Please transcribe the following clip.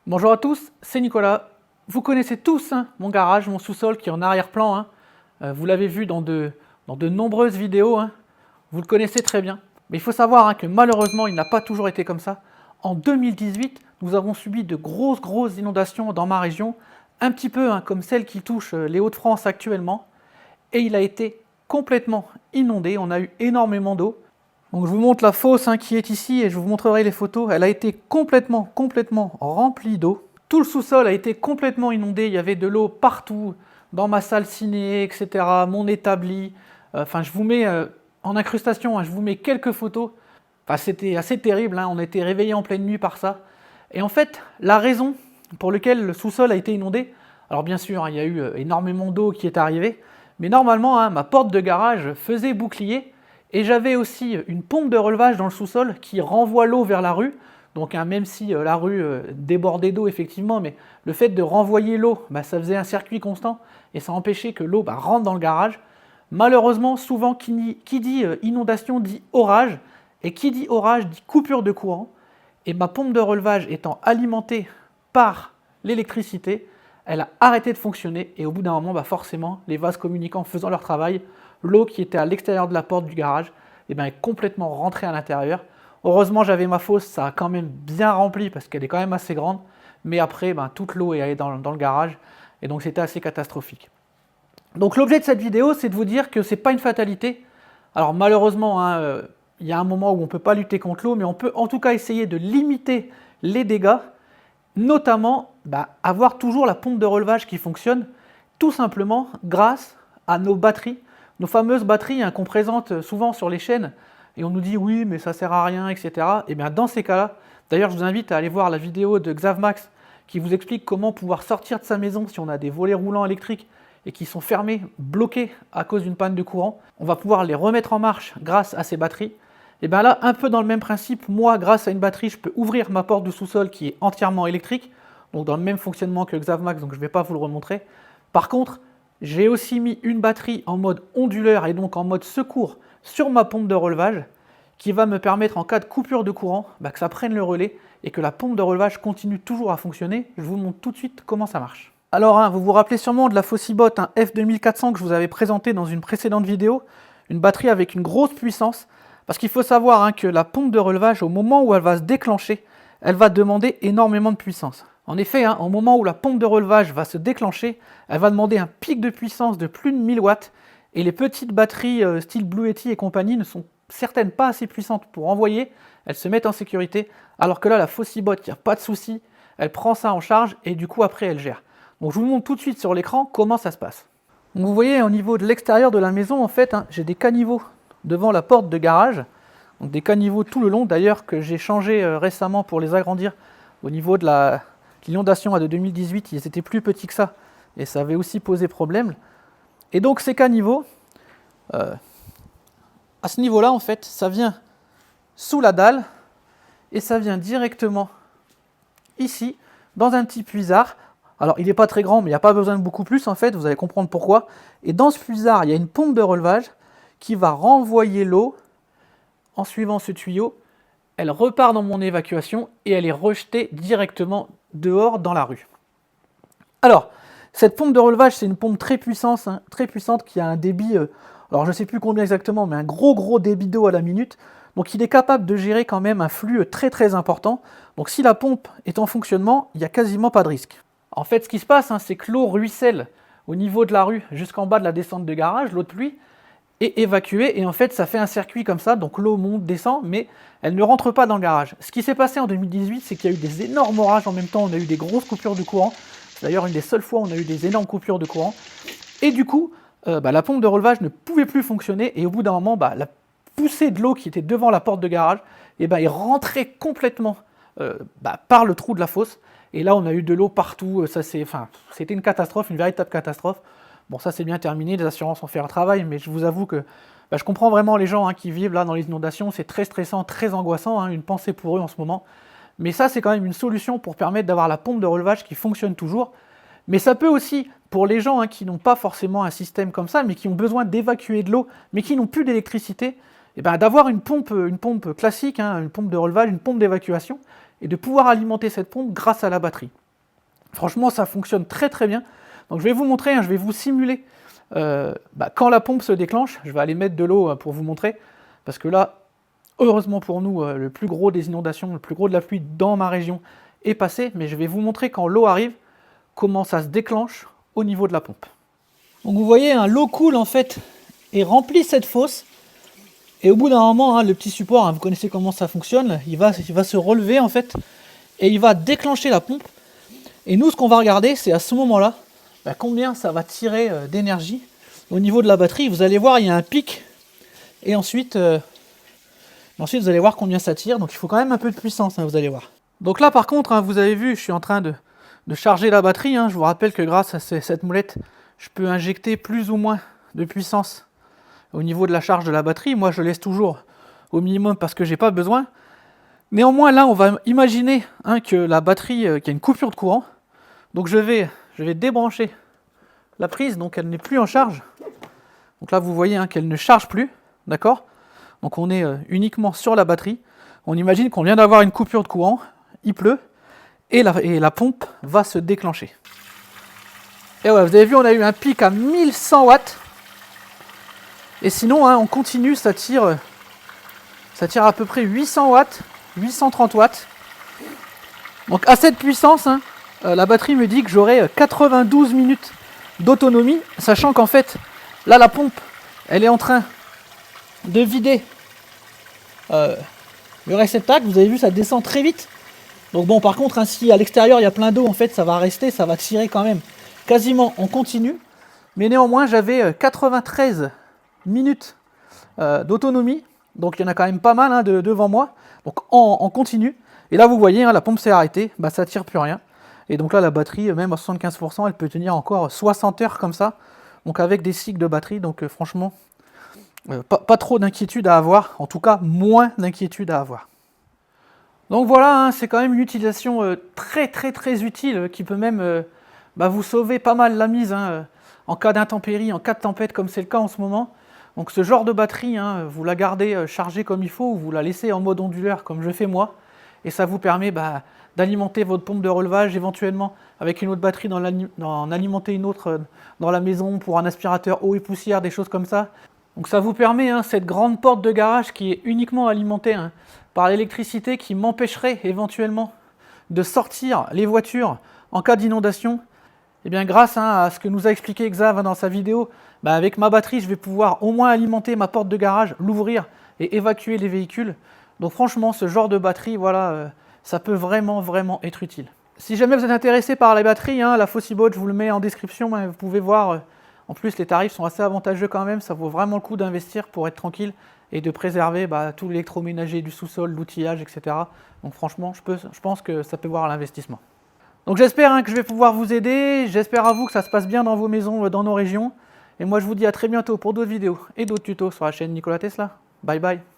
Bonjour à tous, c'est Nicolas. Vous connaissez tous mon garage, mon sous-sol qui est en arrière-plan. Vous l'avez vu dans de nombreuses vidéos. Vous le connaissez très bien. Mais il faut savoir que malheureusement, il n'a pas toujours été comme ça. En 2018, nous avons subi de grosses inondations dans ma région, un petit peu comme celle qui touche les Hauts-de-France actuellement. Et il a été complètement inondé, on a eu énormément d'eau. Donc je vous montre la fosse qui est ici et je vous montrerai les photos. Elle a été complètement remplie d'eau. Tout le sous-sol a été complètement inondé, il y avait de l'eau partout, dans ma salle ciné, etc., mon établi. Enfin, je vous mets en incrustation, je vous mets quelques photos. Enfin, c'était assez terrible, on a été réveillés en pleine nuit par ça. Et en fait, la raison pour laquelle le sous-sol a été inondé, alors bien sûr, il y a eu énormément d'eau qui est arrivée, mais normalement, ma porte de garage faisait bouclier, et j'avais aussi une pompe de relevage dans le sous-sol qui renvoie l'eau vers la rue. Donc même si la rue débordait d'eau effectivement, mais le fait de renvoyer l'eau, ça faisait un circuit constant et ça empêchait que l'eau rentre dans le garage. Malheureusement, souvent qui dit inondation dit orage, et qui dit orage dit coupure de courant. Et ma pompe de relevage étant alimentée par l'électricité, elle a arrêté de fonctionner et au bout d'un moment, forcément, les vases communicants faisant leur travail, l'eau qui était à l'extérieur de la porte du garage est complètement rentrée à l'intérieur. Heureusement, j'avais ma fosse, ça a quand même bien rempli parce qu'elle est quand même assez grande, mais après, toute l'eau est allée dans le garage et donc c'était assez catastrophique. Donc l'objet de cette vidéo, c'est de vous dire que c'est pas une fatalité. Alors malheureusement, il y a un moment où on ne peut pas lutter contre l'eau, mais on peut en tout cas essayer de limiter les dégâts, notamment avoir toujours la pompe de relevage qui fonctionne, tout simplement grâce à nos batteries, nos fameuses batteries qu'on présente souvent sur les chaînes, et on nous dit oui mais ça sert à rien, etc. Et bien dans ces cas-là, d'ailleurs je vous invite à aller voir la vidéo de Xavmax qui vous explique comment pouvoir sortir de sa maison si on a des volets roulants électriques et qui sont fermés, bloqués à cause d'une panne de courant. On va pouvoir les remettre en marche grâce à ces batteries. Et bien là, un peu dans le même principe, moi, grâce à une batterie, je peux ouvrir ma porte de sous-sol qui est entièrement électrique, donc dans le même fonctionnement que Xavmax, donc je ne vais pas vous le remontrer. Par contre, j'ai aussi mis une batterie en mode onduleur et donc en mode secours sur ma pompe de relevage, qui va me permettre en cas de coupure de courant, que ça prenne le relais et que la pompe de relevage continue toujours à fonctionner. Je vous montre tout de suite comment ça marche. Alors, vous vous rappelez sûrement de la Fossibot F2400 que je vous avais présenté dans une précédente vidéo, une batterie avec une grosse puissance, parce qu'il faut savoir que la pompe de relevage, au moment où elle va se déclencher, elle va demander énormément de puissance. En effet, au moment où la pompe de relevage va se déclencher, elle va demander un pic de puissance de plus de 1000 watts, et les petites batteries style Blue Yeti et compagnie ne sont certaines pas assez puissantes pour envoyer, elles se mettent en sécurité, alors que là, la Fossibot, il n'y a pas de souci, elle prend ça en charge, et du coup, après, elle gère. Donc je vous montre tout de suite sur l'écran comment ça se passe. Donc, vous voyez, au niveau de l'extérieur de la maison, en fait, j'ai des caniveaux devant la porte de garage, donc des caniveaux tout le long, d'ailleurs, que j'ai changé récemment pour les agrandir. Au niveau de l'inondation de 2018, ils étaient plus petits que ça, et ça avait aussi posé problème. Et donc ces caniveaux, à ce niveau-là, en fait, ça vient sous la dalle, et ça vient directement ici, dans un petit puisard. Alors, il n'est pas très grand, mais il n'y a pas besoin de beaucoup plus, en fait, vous allez comprendre pourquoi. Et dans ce puisard, il y a une pompe de relevage qui va renvoyer l'eau en suivant ce tuyau. Elle repart dans mon évacuation et elle est rejetée directement dehors dans la rue. Alors, cette pompe de relevage, c'est une pompe très puissante qui a un débit, alors je ne sais plus combien exactement, mais un gros débit d'eau à la minute. Donc il est capable de gérer quand même un flux très important. Donc si la pompe est en fonctionnement, il n'y a quasiment pas de risque. En fait, ce qui se passe, c'est que l'eau ruisselle au niveau de la rue jusqu'en bas de la descente de garage, l'eau de pluie, est évacuée et en fait ça fait un circuit comme ça, donc l'eau monte, descend, mais elle ne rentre pas dans le garage. Ce qui s'est passé en 2018, c'est qu'il y a eu des énormes orages en même temps, on a eu des grosses coupures de courant, c'est d'ailleurs une des seules fois où on a eu des énormes coupures de courant, et du coup, la pompe de relevage ne pouvait plus fonctionner, et au bout d'un moment, la poussée de l'eau qui était devant la porte de garage, est rentrée complètement par le trou de la fosse, et là on a eu de l'eau partout, c'était une catastrophe, une véritable catastrophe. Bon, ça c'est bien terminé, les assurances ont fait leur travail, mais je vous avoue que je comprends vraiment les gens qui vivent là dans les inondations, c'est très stressant, très angoissant, une pensée pour eux en ce moment. Mais ça c'est quand même une solution pour permettre d'avoir la pompe de relevage qui fonctionne toujours. Mais ça peut aussi, pour les gens qui n'ont pas forcément un système comme ça, mais qui ont besoin d'évacuer de l'eau, mais qui n'ont plus d'électricité, d'avoir une pompe classique, une pompe de relevage, une pompe d'évacuation, et de pouvoir alimenter cette pompe grâce à la batterie. Franchement, ça fonctionne très très bien. Donc je vais vous montrer, je vais vous simuler quand la pompe se déclenche. Je vais aller mettre de l'eau pour vous montrer, parce que là, heureusement pour nous, le plus gros des inondations, le plus gros de la pluie dans ma région est passé, mais je vais vous montrer quand l'eau arrive, comment ça se déclenche au niveau de la pompe. Donc vous voyez, l'eau coule en fait et remplit cette fosse, et au bout d'un moment, le petit support, vous connaissez comment ça fonctionne, il va se relever en fait, et il va déclencher la pompe. Et nous, ce qu'on va regarder, c'est à ce moment-là, combien ça va tirer d'énergie au niveau de la batterie. Vous allez voir, il y a un pic, et ensuite vous allez voir combien ça tire. Donc il faut quand même un peu de puissance, vous allez voir. Donc là par contre, vous avez vu, je suis en train de charger la batterie. Je vous rappelle que grâce à cette molette, je peux injecter plus ou moins de puissance au niveau de la charge de la batterie. Moi je laisse toujours au minimum parce que j'ai pas besoin. Néanmoins là on va imaginer que la batterie, qu'il y a une coupure de courant. Donc je vais débrancher la prise, donc elle n'est plus en charge. Donc là vous voyez qu'elle ne charge plus, d'accord? Donc on est uniquement sur la batterie. On imagine qu'on vient d'avoir une coupure de courant, il pleut, et la pompe va se déclencher. Et ouais, vous avez vu, on a eu un pic à 1100 watts. Et sinon, on continue, ça tire à peu près 800 watts, 830 watts. Donc à cette puissance, la batterie me dit que j'aurai 92 minutes d'autonomie, sachant qu'en fait, là la pompe, elle est en train de vider le réceptacle. Vous avez vu, ça descend très vite. Donc bon, par contre, si à l'extérieur il y a plein d'eau, en fait, ça va rester, ça va tirer quand même quasiment en continu. Mais néanmoins, j'avais 93 minutes d'autonomie. Donc il y en a quand même pas mal devant moi. Donc en continu. Et là, vous voyez, la pompe s'est arrêtée. Ça tire plus rien. Et donc là, la batterie, même à 75%, elle peut tenir encore 60 heures comme ça. Donc avec des cycles de batterie. Donc franchement, pas trop d'inquiétude à avoir. En tout cas, moins d'inquiétude à avoir. Donc voilà, c'est quand même une utilisation très très très utile qui peut même vous sauver pas mal la mise en cas d'intempérie, en cas de tempête comme c'est le cas en ce moment. Donc ce genre de batterie, vous la gardez chargée comme il faut ou vous la laissez en mode onduleur comme je fais moi. Et ça vous permet d'alimenter votre pompe de relevage éventuellement avec une autre batterie, d'en alimenter une autre dans la maison pour un aspirateur eau et poussière, des choses comme ça. Donc ça vous permet, cette grande porte de garage qui est uniquement alimentée par l'électricité qui m'empêcherait éventuellement de sortir les voitures en cas d'inondation. Et bien grâce à ce que nous a expliqué Xav dans sa vidéo, avec ma batterie je vais pouvoir au moins alimenter ma porte de garage, l'ouvrir et évacuer les véhicules. Donc franchement ce genre de batterie, voilà, ça peut vraiment être utile. Si jamais vous êtes intéressé par les batteries, la Fossibot, je vous le mets en description, vous pouvez voir. En plus, les tarifs sont assez avantageux quand même, ça vaut vraiment le coup d'investir pour être tranquille et de préserver tout l'électroménager du sous-sol, l'outillage, etc. Donc franchement, je pense que ça peut voir l'investissement. Donc j'espère que je vais pouvoir vous aider, j'espère à vous que ça se passe bien dans vos maisons, dans nos régions. Et moi je vous dis à très bientôt pour d'autres vidéos et d'autres tutos sur la chaîne Nikola Tesla. Bye bye.